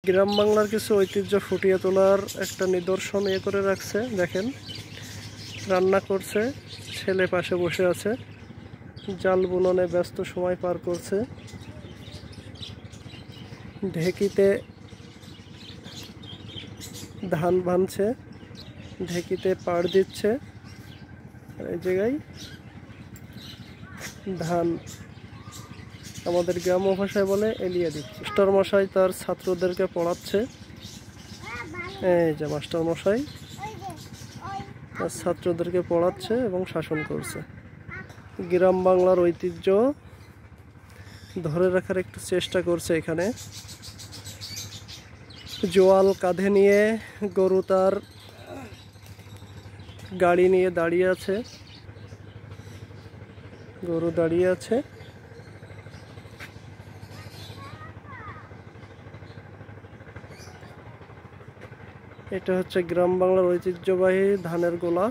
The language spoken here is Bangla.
গ্রাম বাংলার কিছু ঐতিহ্য ফুটিয়ে তোলার একটা নিদর্শন করে রাখছে। দেখেন, রান্না করছে, ছেলে পাশে বসে আছে, জাল বুননে ব্যস্ত সময় পার করছে। ঢেকিতে ধান ভাঙছে, ঢেকিতে পাড় দিচ্ছে, এই জায়গায় ধান আমাদের গ্রাম্য ভাষায় বলে এলিয়ে দিচ্ছে। মাস্টার মশাই তার ছাত্রদেরকে পড়াচ্ছে। এই যে মাস্টার মশাই তার ছাত্রদেরকে পড়াচ্ছে এবং শাসন করছে। গ্রাম বাংলার ঐতিহ্য ধরে রাখার একটু চেষ্টা করছে। এখানে জোয়াল কাঁধে নিয়ে গরু তার গাড়ি নিয়ে দাঁড়িয়ে আছে, গরু দাঁড়িয়ে আছে। এটা হচ্ছে গ্রাম বাংলার ঐতিহ্যবাহী ধানের গোলা।